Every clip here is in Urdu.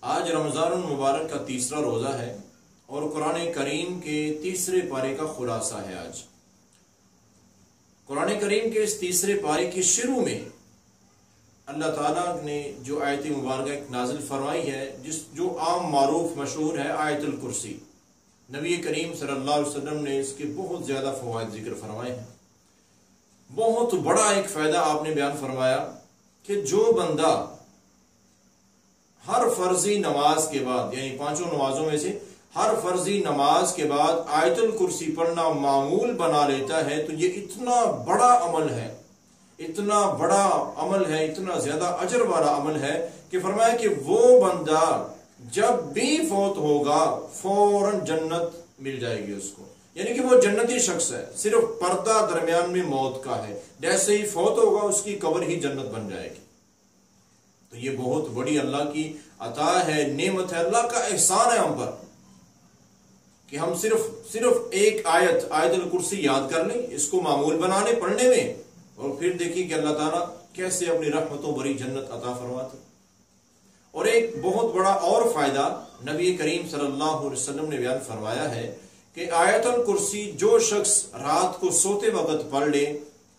آج رمضان المبارک کا تیسرا روزہ ہے اور قرآن کریم کے تیسرے پارے کا خلاصہ ہے۔ آج قرآن کریم کے اس تیسرے پارے کے شروع میں اللہ تعالیٰ نے جو آیت مبارکہ ایک نازل فرمائی ہے، جو عام معروف مشہور ہے آیت الکرسی، نبی کریم صلی اللہ علیہ وسلم نے اس کے بہت زیادہ فوائد ذکر فرمائے ہیں۔ بہت بڑا ایک فائدہ آپ نے بیان فرمایا کہ جو بندہ ہر فرضی نماز کے بعد، یعنی پانچوں نمازوں میں سے ہر فرضی نماز کے بعد آیت الکرسی پڑھنا معمول بنا لیتا ہے تو یہ اتنا بڑا عمل ہے، اتنا بڑا عمل ہے، اتنا زیادہ اجر والا عمل ہے کہ فرمایا کہ وہ بندہ جب بھی فوت ہوگا فوراً جنت مل جائے گی اس کو، یعنی کہ وہ جنتی شخص ہے، صرف پردہ درمیان میں موت کا ہے، جیسے ہی فوت ہوگا اس کی قبر ہی جنت بن جائے گی۔ تو یہ بہت بڑی اللہ کی عطا ہے، نعمت ہے، اللہ کا احسان ہے ہم پر کہ ہم صرف ایک آیت الکرسی یاد کر لیں، اس کو معمول بنا لیں پڑھنے میں، اور پھر دیکھیں کہ اللہ تعالیٰ کیسے اپنی رحمتوں بری جنت عطا فرماتے۔ اور ایک بہت بڑا اور فائدہ نبی کریم صلی اللہ علیہ وسلم نے بیان فرمایا ہے کہ آیت الکرسی جو شخص رات کو سوتے وقت پڑھ لے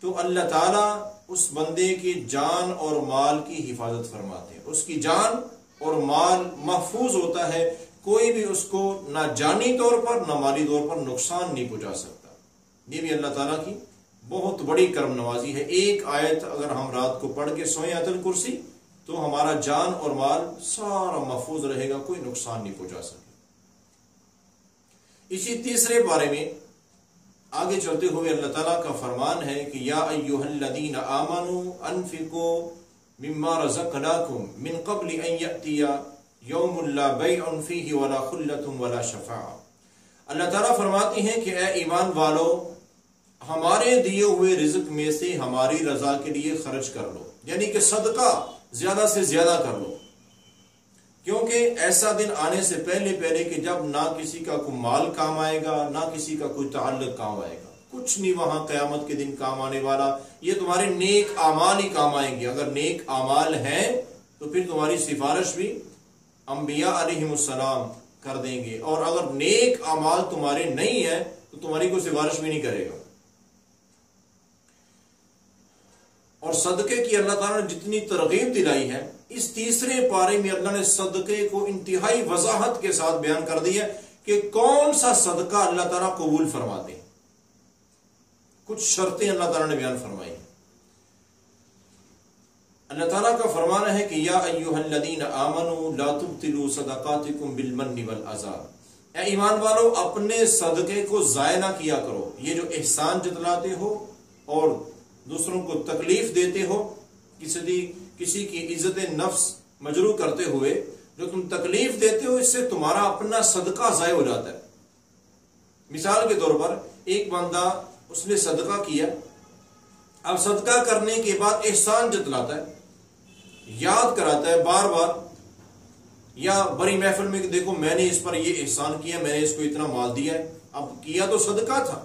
تو اللہ تعالیٰ اس بندے کی جان اور مال کی حفاظت فرماتے ہیں، اس کی جان اور مال محفوظ ہوتا ہے، کوئی بھی اس کو نہ جانی طور پر نہ مالی طور پر نقصان نہیں پہنچا سکتا۔ یہ بھی اللہ تعالیٰ کی بہت بڑی کرم نوازی ہے۔ ایک آیت اگر ہم رات کو پڑھ کے سوئیں آیت الکرسی تو ہمارا جان اور مال سارا محفوظ رہے گا، کوئی نقصان نہیں پہنچا سکے۔ اسی تیسرے بارے میں آگے چلتے ہوئے اللہ تعالیٰ کا فرمان ہے کہ یا ایھا الذین آمنوا انفقوا مما رزقناکم من قبل ان یأتی یوم لا بیع فیہ ولا خلۃ ولا شفاعہ۔ اللہ تعالیٰ فرماتے ہیں کہ اے ایمان والو، ہمارے دیے ہوئے رزق میں سے ہماری رضا کے لیے خرچ کر لو، یعنی کہ صدقہ زیادہ سے زیادہ کر لو، کیونکہ ایسا دن آنے سے پہلے کہ جب نہ کسی کا کوئی مال کام آئے گا، نہ کسی کا کوئی تعلق کام آئے گا، کچھ نہیں وہاں قیامت کے دن کام آنے والا، یہ تمہارے نیک اعمال ہی کام آئیں گے۔ اگر نیک اعمال ہیں تو پھر تمہاری سفارش بھی انبیاء علیہم السلام کر دیں گے، اور اگر نیک اعمال تمہارے نہیں ہیں تو تمہاری کوئی سفارش بھی نہیں کرے گا۔ اور صدقے کی اللہ تعالیٰ نے جتنی ترغیب دلائی ہے، اس تیسرے پارے میں اللہ نے صدقے کو انتہائی وضاحت کے ساتھ بیان کر دیا کہ کون سا صدقہ اللہ تعالیٰ قبول فرماتے ہیں۔ کچھ شرطیں اللہ تعالیٰ نے بیان فرمائی ہیں۔ اللہ تعالیٰ کا فرمان ہے کہ یا ایھا الذین آمنوا لا تبطلوا صدقاتکم بالمن والاذی، اے ایمان والو اپنے صدقے کو ضائع نہ کیا کرو۔ یہ جو احسان جتلاتے ہو اور دوسروں کو تکلیف دیتے ہو، کسی کی عزت نفس مجروح کرتے ہوئے جو تم تکلیف دیتے ہو، اس سے تمہارا اپنا صدقہ ضائع ہو جاتا ہے۔ مثال کے طور پر ایک بندہ اس نے صدقہ کیا، اب صدقہ کرنے کے بعد احسان جتلاتا ہے، یاد کراتا ہے بار بار، یا بڑی محفل میں کہ دیکھو میں نے اس پر یہ احسان کیا، میں نے اس کو اتنا مال دیا ہے، اب کیا تو صدقہ تھا،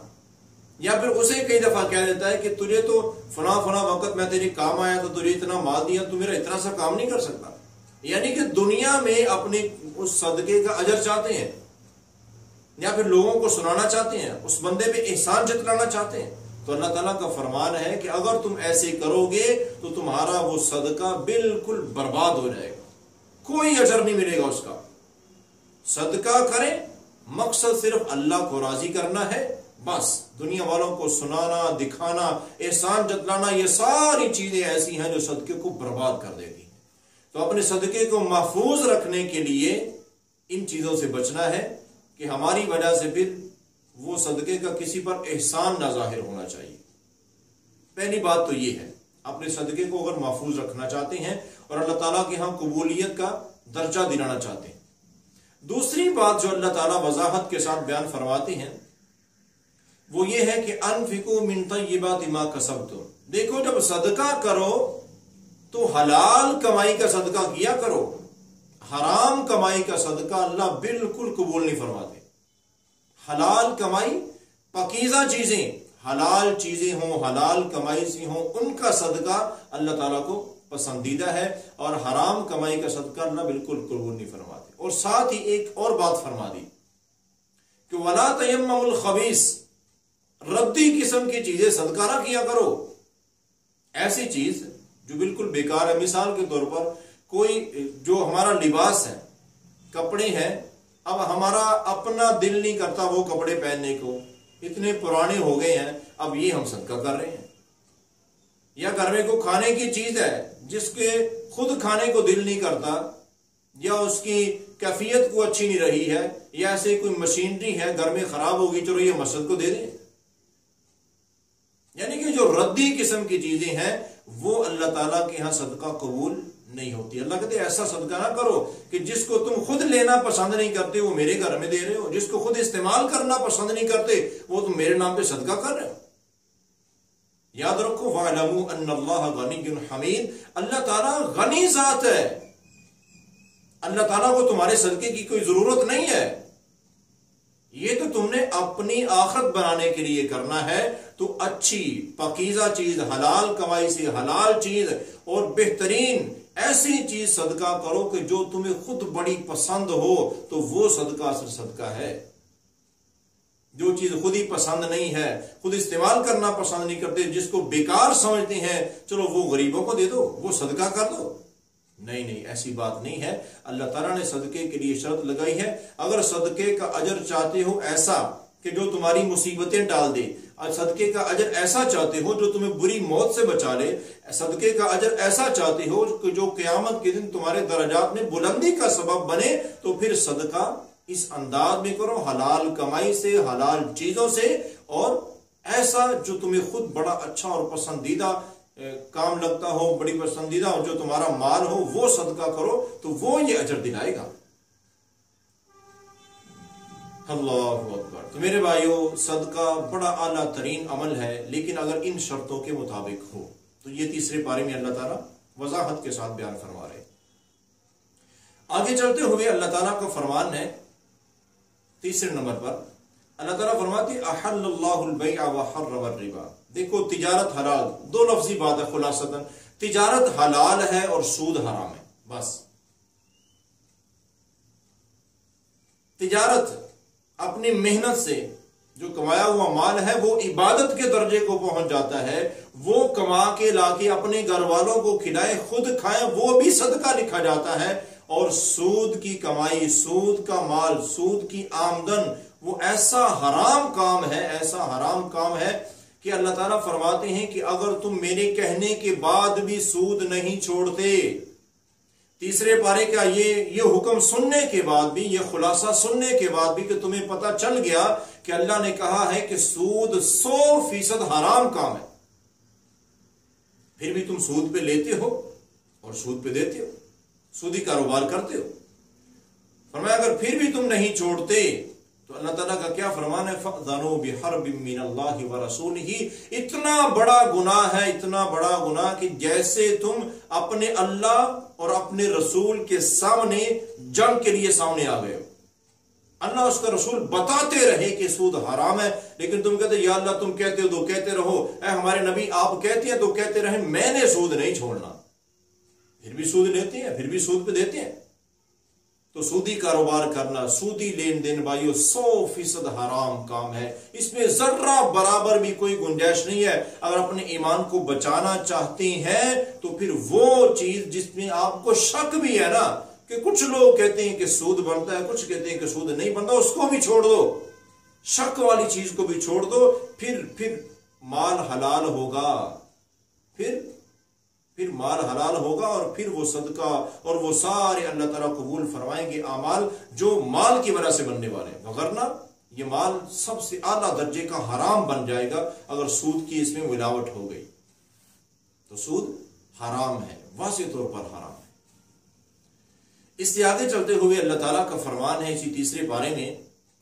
یا پھر اسے کئی دفعہ کہہ دیتا ہے کہ تجھے تو فلاں وقت میں تیرے کام آیا تو تجھے اتنا مال دیا، تو میرا اتنا سا کام نہیں کر سکتا، یعنی کہ دنیا میں اپنے اس صدقے کا اجر چاہتے ہیں، یا پھر لوگوں کو سنانا چاہتے ہیں، اس بندے پہ احسان جتلانا چاہتے ہیں۔ تو اللہ تعالیٰ کا فرمان ہے کہ اگر تم ایسے کرو گے تو تمہارا وہ صدقہ بالکل برباد ہو جائے گا، کوئی اجر نہیں ملے گا اس کا۔ صدقہ کریں، مقصد صرف اللہ کو راضی کرنا ہے، بس دنیا والوں کو سنانا، دکھانا، احسان جتلانا، یہ ساری چیزیں ایسی ہیں جو صدقے کو برباد کر دیتی ہیں۔ تو اپنے صدقے کو محفوظ رکھنے کے لیے ان چیزوں سے بچنا ہے کہ ہماری وجہ سے پھر وہ صدقے کا کسی پر احسان نہ ظاہر ہونا چاہیے۔ پہلی بات تو یہ ہے، اپنے صدقے کو اگر محفوظ رکھنا چاہتے ہیں اور اللہ تعالیٰ کے ہاں قبولیت کا درجہ دلانا چاہتے ہیں۔ دوسری بات جو اللہ تعالیٰ وضاحت کے ساتھ بیان فرماتے ہیں وہ یہ ہے کہ انفقوا من طیبات ما کسبتم، دیکھو جب صدقہ کرو تو حلال کمائی کا صدقہ کیا کرو، حرام کمائی کا صدقہ اللہ بالکل قبول نہیں فرماتے۔ حلال کمائی، پاکیزہ چیزیں، حلال چیزیں ہوں، حلال کمائی سے ہوں، ان کا صدقہ اللہ تعالیٰ کو پسندیدہ ہے، اور حرام کمائی کا صدقہ اللہ بالکل قبول نہیں فرماتے۔ اور ساتھ ہی ایک اور بات فرما دی کہ وَلَا تَيَمَّمُوا الْخَبِيثَ، ردی قسم کی چیزیں صدقہ نہ کیا کرو، ایسی چیز جو بالکل بیکار ہے۔ مثال کے طور پر کوئی جو ہمارا لباس ہے، کپڑے ہیں، اب ہمارا اپنا دل نہیں کرتا وہ کپڑے پہننے کو، اتنے پرانے ہو گئے ہیں، اب یہ ہم صدقہ کر رہے ہیں۔ یا گھر میں کوئی کھانے کی چیز ہے جس کے خود کھانے کو دل نہیں کرتا، یا اس کی کیفیت کو اچھی نہیں رہی ہے، یا ایسے کوئی مشینری ہے گھر میں خراب ہوگی، چلو یہ مسجد کو دے دیں۔ یعنی کہ جو ردی قسم کی چیزیں ہیں وہ اللہ تعالیٰ کے ہاں صدقہ قبول نہیں ہوتی۔ اللہ کہتے ہیں ایسا صدقہ نہ کرو کہ جس کو تم خود لینا پسند نہیں کرتے وہ میرے گھر میں دے رہے ہو، جس کو خود استعمال کرنا پسند نہیں کرتے وہ تم میرے نام پہ صدقہ کر رہے ہو۔ یاد رکھو وَاعْلَمُوا أَنَّ اللَّهَ غَنِيٌّ حَمِيدٌ، اللہ تعالیٰ غنی ذات ہے، اللہ تعالیٰ کو تمہارے صدقے کی کوئی ضرورت نہیں ہے، یہ تو تم نے اپنی آخرت بنانے کے لیے کرنا ہے۔ تو اچھی پاکیزہ چیز، حلال کمائی سے حلال چیز اور بہترین ایسی چیز صدقہ کرو کہ جو تمہیں خود بڑی پسند ہو، تو وہ صدقہ اصل صدقہ ہے۔ جو چیز خود ہی پسند نہیں ہے، خود استعمال کرنا پسند نہیں کرتے، جس کو بیکار سمجھتے ہیں، چلو وہ غریبوں کو دے دو، وہ صدقہ کر دو۔ نہیں نہیں، ایسی بات نہیں ہے۔ اللہ تعالیٰ نے صدقے کے لیے شرط لگائی ہے، اگر صدقے کا اجر چاہتے ہو ایسا کہ جو تمہاری مصیبتیں ڈال دے، اور صدقے کا اجر ایسا چاہتے ہو جو تمہیں بری موت سے بچا لے، صدقے کا اجر ایسا چاہتے ہو کہ جو قیامت کے دن تمہارے درجات میں بلندی کا سبب بنے، تو پھر صدقہ اس انداز میں کرو، حلال کمائی سے، حلال چیزوں سے، اور ایسا جو تمہیں خود بڑا اچھا اور پسندیدہ کام لگتا ہو، بڑی پسندیدہ ہو، جو تمہارا مال ہو، وہ صدقہ کرو تو وہ یہ اجر دلائے گا۔ اللہ اکبر۔ تو میرے بھائیو، صدقہ بڑا اعلیٰ ترین عمل ہے، لیکن اگر ان شرطوں کے مطابق ہو تو یہ تیسرے پارے میں اللہ تعالیٰ وضاحت کے ساتھ بیان فرما رہے۔ آگے چلتے ہوئے اللہ تعالیٰ کا فرمان ہے تیسرے نمبر پر، اللہ تعالیٰ فرماتے احل اللہ البیع وحرم الربا۔ دیکھو، تجارت حلال، دو لفظی بات ہے خلاصتاً، تجارت حلال ہے اور سود حرام ہے، بس۔ تجارت اپنی محنت سے جو کمایا ہوا مال ہے وہ عبادت کے درجے کو پہنچ جاتا ہے، وہ کما کے لا کے اپنے گھر والوں کو کھلائے، خود کھائیں، وہ بھی صدقہ لکھا جاتا ہے۔ اور سود کی کمائی، سود کا مال، سود کی آمدن، وہ ایسا حرام کام ہے، ایسا حرام کام ہے کہ اللہ تعالیٰ فرماتے ہیں کہ اگر تم میرے کہنے کے بعد بھی سود نہیں چھوڑتے، تیسرے پارے کا یہ حکم سننے کے بعد بھی، یہ خلاصہ سننے کے بعد بھی کہ تمہیں پتہ چل گیا کہ اللہ نے کہا ہے کہ سود 100% حرام کام ہے، پھر بھی تم سود پہ لیتے ہو اور سود پہ دیتے ہو، سودی کاروبار کرتے ہو، فرمایا اگر پھر بھی تم نہیں چھوڑتے تو اللہ تعالیٰ کا کیا فرمان ہے، فَأْذَنُوا بِحَرْبٍ مِّنَ اللَّهِ وَرَسُولِهِ۔ اتنا بڑا گناہ ہے، اتنا بڑا گناہ کہ جیسے تم اپنے اللہ اور اپنے رسول کے سامنے جنگ کے لیے سامنے آ گئے ہو۔ اللہ اس کا رسول بتاتے رہے کہ سود حرام ہے، لیکن تم کہتے یا اللہ تم کہتے ہو تو کہتے رہو، اے ہمارے نبی آپ کہتے ہیں تو کہتے رہیں، میں نے سود نہیں چھوڑنا، پھر بھی سود لیتے ہیں، پھر بھی سود پہ دیتے ہیں۔ تو سودی کاروبار کرنا، سودی لین دین بھائیو 100% حرام کام ہے، اس میں ذرہ برابر بھی کوئی گنجائش نہیں ہے۔ اگر اپنے ایمان کو بچانا چاہتے ہیں تو پھر وہ چیز جس میں آپ کو شک بھی ہے نا، کہ کچھ لوگ کہتے ہیں کہ سود بنتا ہے، کچھ کہتے ہیں کہ سود نہیں بنتا، اس کو بھی چھوڑ دو، شک والی چیز کو بھی چھوڑ دو، پھر مال حلال ہوگا، پھر مال حلال ہوگا، اور پھر وہ صدقہ اور وہ سارے اللہ تعالیٰ قبول فرمائیں گے اعمال جو مال کی وجہ سے بننے والے ہیں، وگرنہ یہ مال سب سے اعلیٰ درجے کا حرام بن جائے گا اگر سود کی اس میں ملاوٹ ہو گئی تو سود حرام ہے، واضح طور پر حرام ہے۔ اس سے آگے چلتے ہوئے اللہ تعالیٰ کا فرمان ہے اسی تیسرے پارے میں،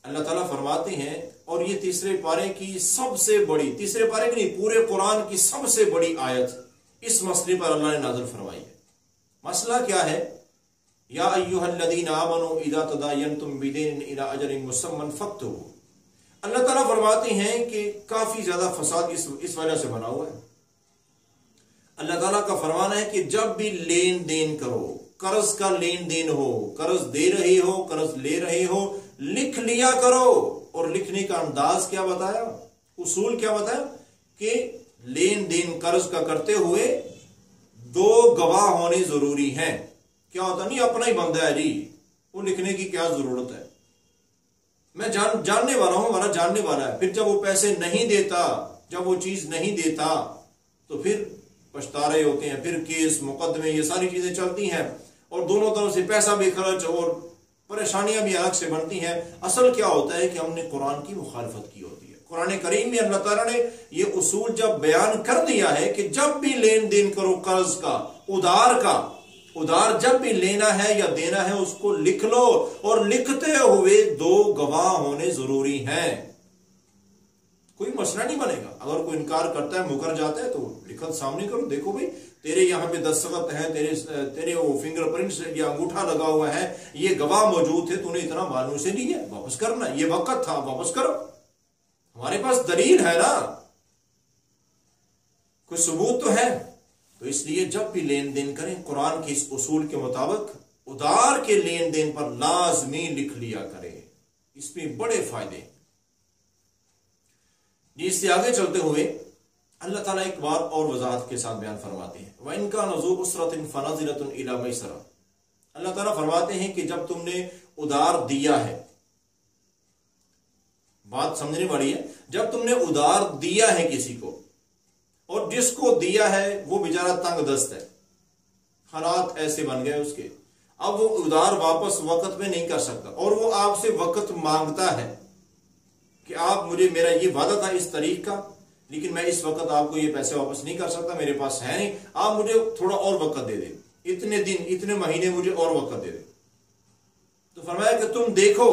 اللہ تعالیٰ فرماتے ہیں، اور یہ تیسرے پارے کی سب سے بڑی، تیسرے پارے کی نہیں پورے قرآن کی سب سے بڑی آیت اس مسئلے پر اللہ نے نازل فرمائی ہے۔ مسئلہ کیا ہے؟ یا ایھا الذین آمنوا اذا تداینتم بدین الی اجل مسمى فاکتبوہ۔ اللہ تعالیٰ فرماتے ہیں کہ کافی زیادہ فساد اس وجہ سے بنا ہوا ہے۔ اللہ تعالیٰ کا فرمان ہے کہ جب بھی لین دین کرو، قرض کا لین دین ہو، قرض دے رہے ہو، قرض لے رہے ہو، لکھ لیا کرو۔ اور لکھنے کا انداز کیا بتایا، اصول کیا بتایا کہ لین دین قرض کا کرتے ہوئے 2 گواہ ہونے ضروری ہیں۔ کیا ہوتا نہیں اپنا ہی بندہ ہے جی، وہ لکھنے کی کیا ضرورت ہے، میں جاننے والا ہوں، ہمارا جاننے والا ہے۔ پھر جب وہ پیسے نہیں دیتا، جب وہ چیز نہیں دیتا تو پھر پچھتا رہے ہوتے ہیں، پھر کیس مقدمے یہ ساری چیزیں چلتی ہیں، اور دونوں طرف سے پیسہ بھی خرچ اور پریشانیاں بھی الگ سے بنتی ہیں۔ اصل کیا ہوتا ہے کہ ہم نے قرآن کی مخالفت کی ہوتی ہے۔ قرآن کریم میں اللہ تعالیٰ نے یہ اصول جب بیان کر دیا ہے کہ جب بھی لین دین کرو قرض کا، ادار جب بھی لینا ہے یا دینا ہے اس کو لکھ لو، اور لکھتے ہوئے 2 گواہ ہونے ضروری ہیں۔ کوئی مسئلہ نہیں بنے گا۔ اگر کوئی انکار کرتا ہے، مکر جاتا ہے، تو لکھت سامنے کرو، دیکھو بھائی تیرے یہاں پہ دستخط ہیں، تیرے وہ فنگر پرنٹس یا انگوٹھا لگا ہوا ہے، یہ گواہ موجود تھے، تو نے اتنا معلوم سے لیا، واپس کرنا، یہ وقت تھا، واپس کرو، ہمارے پاس دلیل ہے نا، کوئی ثبوت تو ہے۔ تو اس لیے جب بھی لین دین کریں قرآن کے اس اصول کے مطابق ادار کے لین دین پر لازمی لکھ لیا کریں، اس میں بڑے فائدے۔ اس سے آگے چلتے ہوئے اللہ تعالیٰ ایک بار اور وضاحت کے ساتھ بیان فرماتے ہیں، وَإِن كَانَ ذُو عُسْرَةٍ فَنَظِرَةٌ إِلَىٰ مَيْسَرَةٍ۔ اللہ تعالیٰ فرماتے ہیں کہ جب تم نے ادار دیا ہے، بات سمجھنے والی ہے، جب تم نے ادار دیا ہے کسی کو، اور جس کو دیا ہے وہ بیچارہ تنگ دست ہے، حالات ایسے بن گئے اس کے، اب وہ ادار واپس وقت میں نہیں کر سکتا، اور وہ آپ سے وقت مانگتا ہے کہ آپ مجھے، میرا یہ وعدہ تھا اس تاریخ کا، لیکن میں اس وقت آپ کو یہ پیسے واپس نہیں کر سکتا، میرے پاس ہے نہیں، آپ مجھے تھوڑا اور وقت دے دیں، اتنے دن اتنے مہینے مجھے اور وقت دے دیں۔ تو فرمایا کہ تم دیکھو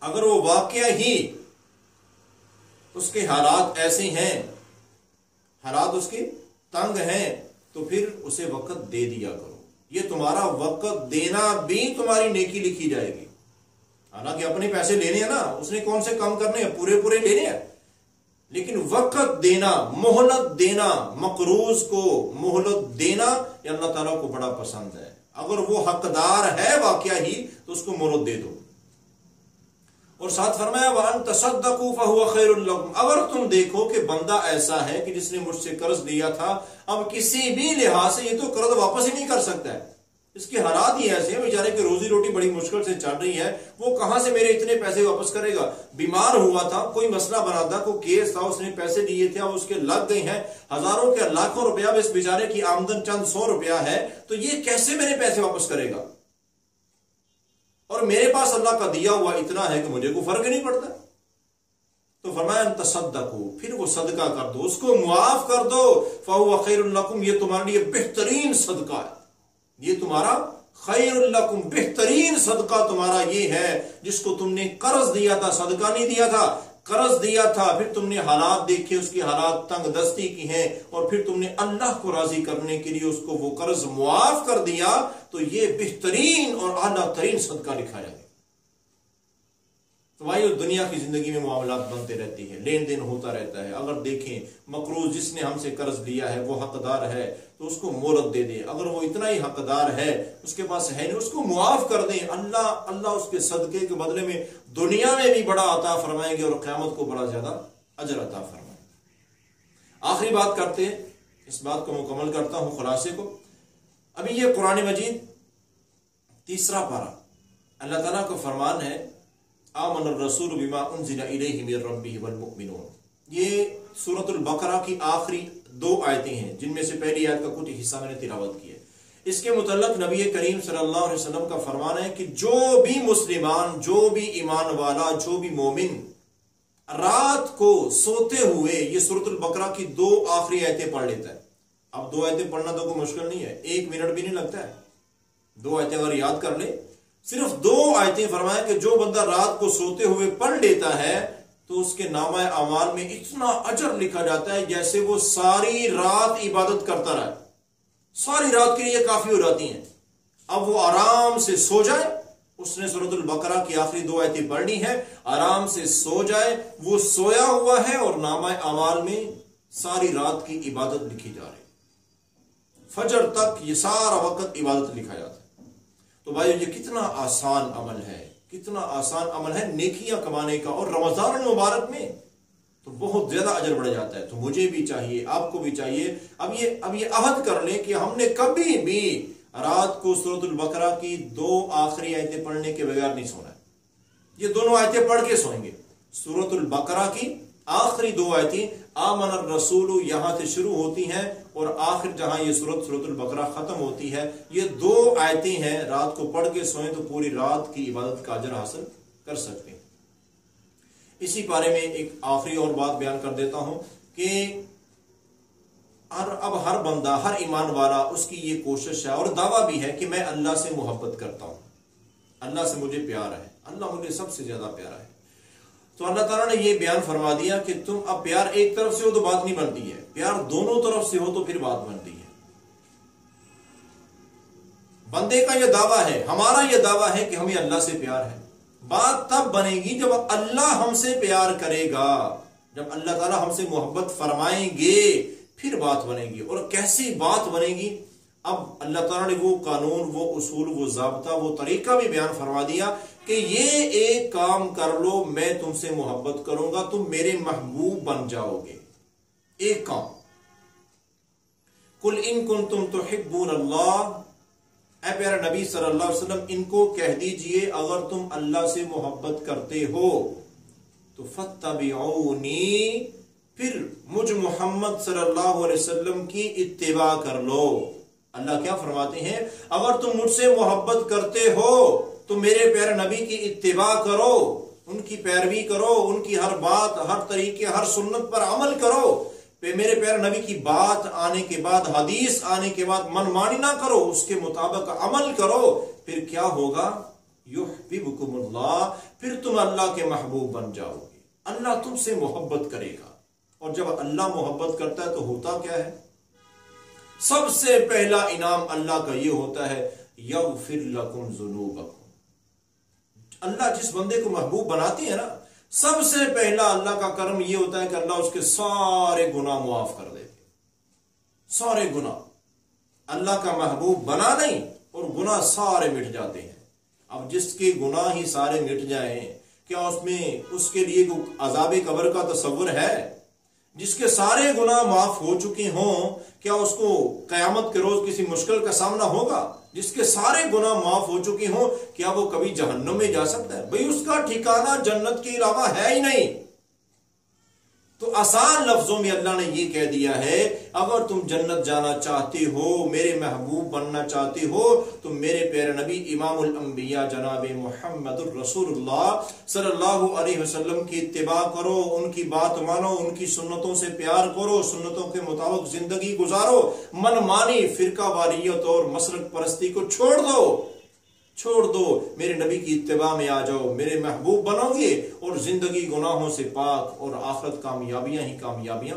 اگر وہ واقعہ ہی اس کے حالات ایسے ہیں، حالات اس کے تنگ ہیں، تو پھر اسے وقت دے دیا کرو، یہ تمہارا وقت دینا بھی تمہاری نیکی لکھی جائے گی۔ حالانکہ اپنے پیسے لینے ہیں نا، اس نے کون سے کام کرنے ہیں، پورے لینے ہیں، لیکن وقت دینا، مہلت دینا، مقروض کو مہلت دینا، یہ اللہ تعالیٰ کو بڑا پسند ہے۔ اگر وہ حقدار ہے واقعہ ہی تو اس کو مہلت دے دو۔ اور ساتھ فرمایا وَأَن تَصَدَّقُوا فَهُوَ خَيْرٌ لَكُمْ، اگر تم دیکھو کہ بندہ ایسا ہے کہ جس نے مجھ سے قرض لیا تھا، اب کسی بھی لحاظ سے یہ تو قرض واپس ہی نہیں کر سکتا ہے، اس کے حالات ہی ایسے ہیں، بیچارے کی روزی روٹی بڑی مشکل سے چل رہی ہے، وہ کہاں سے میرے اتنے پیسے واپس کرے گا، بیمار ہوا تھا، کوئی مسئلہ بنا تھا، کوئی کیس تھا، اس نے پیسے لیے تھے، اب اس کے لگ گئے ہیں ہزاروں کے لاکھوں روپیہ، اب اس بیچارے کی آمدن چند 100 روپیہ ہے، تو یہ کیسے میرے پیسے واپس کرے گا، اور میرے پاس اللہ کا دیا ہوا اتنا ہے کہ مجھے کوئی فرق نہیں پڑتا۔ تو فرمایا ان تصدقوا، پھر وہ صدقہ کر دو، اس کو معاف کر دو، فَهُوَ خَيْرٌ لَكُمْ، یہ تمہارے لیے بہترین صدقہ ہے، یہ تمہارا خیر لکم، بہترین صدقہ تمہارا یہ ہے، جس کو تم نے قرض دیا تھا، صدقہ نہیں دیا تھا، قرض دیا تھا، پھر تم نے حالات دیکھے، اس کی حالات تنگ دستی کی ہیں، اور پھر تم نے اللہ کو راضی کرنے کے لیے اس کو وہ قرض معاف کر دیا، تو یہ بہترین اور اعلیٰ ترین صدقہ لکھا جائے۔ تو بھائی دنیا کی زندگی میں معاملات بنتے رہتے ہیں، لین دین ہوتا رہتا ہے، اگر دیکھیں مقروض جس نے ہم سے قرض لیا ہے وہ حقدار ہے تو اس کو مہلت دے دیں، اگر وہ اتنا ہی حقدار ہے اس کے پاس ہے نہیں، اس کو معاف کر دیں، اللہ اس کے صدقے کے بدلے میں دنیا میں بھی بڑا عطا فرمائیں گے اور قیامت کو بڑا زیادہ اجر عطا فرمائیں گے۔ آخری بات کرتے ہیں، اس بات کو مکمل کرتا ہوں خلاصے کو۔ ابھی یہ قرآن مجید 3 پارہ، اللہ تعالیٰ کا فرمان ہے آمن الرسول بما انزل الیہ من ربہ والمؤمنون، یہ سورۃ البقرہ کی آخری 2 آیتیں ہیں، جن میں سے پہلی آیت کا کچھ حصہ میں نے تلاوت کیا۔ اس کے متعلق نبی کریم صلی اللہ علیہ وسلم کا فرمان ہے کہ جو بھی مسلمان، جو بھی ایمان والا، جو بھی مومن رات کو سوتے ہوئے یہ سورۃ البقرہ کی 2 آخری آیتیں پڑھ لیتا ہے، اب 2 آیتیں پڑھنا تو کوئی مشکل نہیں ہے، 1 منٹ بھی نہیں لگتا ہے، 2 آیتیں اگر یاد کر لے، صرف 2 آیتیں فرمایا کہ جو بندہ رات کو سوتے ہوئے پڑھ لیتا ہے تو اس کے نامہ اعمال میں اتنا اجر لکھا جاتا ہے جیسے وہ ساری رات عبادت کرتا رہا، ساری رات کے لیے کافی ہو جاتی ہیں۔ اب وہ آرام سے سو جائے، اس نے سورۃ البقرہ کی آخری 2 آیتیں پڑھنی ہے، آرام سے سو جائے، وہ سویا ہوا ہے اور نامہ اعمال میں ساری رات کی عبادت لکھی جا رہی ہے۔ فجر تک یہ سارا وقت عبادت لکھا جاتا ہے۔ تو بھائی یہ کتنا آسان عمل ہے، کتنا آسان عمل ہے نیکیاں کمانے کا، اور رمضان المبارک میں تو بہت زیادہ اجر بڑھ جاتا ہے۔ تو مجھے بھی چاہیے، آپ کو بھی چاہیے، اب یہ عہد کر لیں کہ ہم نے کبھی بھی رات کو سورۃ البقرہ کی 2 آخری آیتیں پڑھنے کے بغیر نہیں سونا ہے۔ یہ دونوں آیتیں پڑھ کے سوئیں گے۔ سورۃ البقرہ کی آخری 2 آیتیں آمن الرسول یہاں سے شروع ہوتی ہیں، اور آخر جہاں یہ سورۃ البقرہ ختم ہوتی ہے، یہ 2 آیتیں ہیں، رات کو پڑھ کے سوئیں تو پوری رات کی عبادت کا اجر حاصل کر سکتے ہیں۔ اسی بارے میں ایک آخری اور بات بیان کر دیتا ہوں کہ اب ہر بندہ، ہر ایمان والا، اس کی یہ کوشش ہے اور دعویٰ بھی ہے کہ میں اللہ سے محبت کرتا ہوں، اللہ سے مجھے پیار ہے، اللہ مجھے سب سے زیادہ پیارا ہے۔ تو اللہ تعالیٰ نے یہ بیان فرما دیا کہ تم اب پیار ایک طرف سے ہو تو بات نہیں بنتی ہے، پیار دونوں طرف سے ہو تو پھر بات بنتی ہے۔ بندے کا یہ دعویٰ ہے، ہمارا یہ دعویٰ ہے کہ ہمیں اللہ سے پیار ہے۔ بات تب بنے گی جب اللہ ہم سے پیار کرے گا، جب اللہ تعالیٰ ہم سے محبت فرمائیں گے پھر بات بنے گی۔ اور کیسی بات بنے گی؟ اب اللہ تعالیٰ نے وہ قانون، وہ اصول، وہ ضابطہ، وہ طریقہ بھی بیان فرما دیا کہ یہ ایک کام کر لو، میں تم سے محبت کروں گا، تم میرے محبوب بن جاؤ گے۔ ایک کام، قل ان کنتم تحبون اللہ، اے پیارے نبی صلی اللہ علیہ وسلم ان کو کہہ دیجئے اگر تم اللہ سے محبت کرتے ہو تو فاتبعونی، پھر مجھ محمد صلی اللہ علیہ وسلم کی اتباع کر لو۔ اللہ کیا فرماتے ہیں؟ اگر تم مجھ سے محبت کرتے ہو تو میرے پیارے نبی کی اتباع کرو، ان کی پیروی کرو، ان کی ہر بات، ہر طریقے، ہر سنت پر عمل کرو۔ میرے پیارے نبی کی بات آنے کے بعد، حدیث آنے کے بعد من مانی نہ کرو، اس کے مطابق عمل کرو، پھر کیا ہوگا؟ یحببکم اللہ، پھر تم اللہ کے محبوب بن جاؤ گے، اللہ تم سے محبت کرے گا۔ اور جب اللہ محبت کرتا ہے تو ہوتا کیا ہے؟ سب سے پہلا انعام اللہ کا یہ ہوتا ہے یغفر لکم ذنوبکم۔ اللہ جس بندے کو محبوب بناتے ہیں نا، سب سے پہلا اللہ کا کرم یہ ہوتا ہے کہ اللہ اس کے سارے گناہ معاف کر دیتے، سارے گناہ۔ اللہ کا محبوب بنا نہیں اور گناہ سارے مٹ جاتے ہیں۔ اب جس کے گناہ ہی سارے مٹ جائیں، کیا اس کے لیے عذاب قبر کا تصور ہے؟ جس کے سارے گناہ معاف ہو چکے ہوں، کیا اس کو قیامت کے روز کسی مشکل کا سامنا ہوگا؟ جس کے سارے گناہ معاف ہو چکے ہوں، کیا وہ کبھی جہنم میں جا سکتا ہے؟ بھئی اس کا ٹھکانہ جنت کے علاوہ ہے ہی نہیں۔ تو آسان لفظوں میں اللہ نے یہ کہہ دیا ہے اگر تم جنت جانا چاہتے ہو، میرے محبوب بننا چاہتے ہو، تو میرے پیارے نبی امام الانبیاء جناب محمد الرسول اللہ صلی اللہ علیہ وسلم کی اتباع کرو، ان کی بات مانو، ان کی سنتوں سے پیار کرو، سنتوں کے مطابق زندگی گزارو، من مانی، فرقہ واریت اور مسلک پرستی کو چھوڑ دو، میرے نبی کی اتباع میں آ جاؤ، میرے محبوب بنو گے اور زندگی گناہوں سے پاک، اور آخرت کامیابیاں ہی کامیابیاں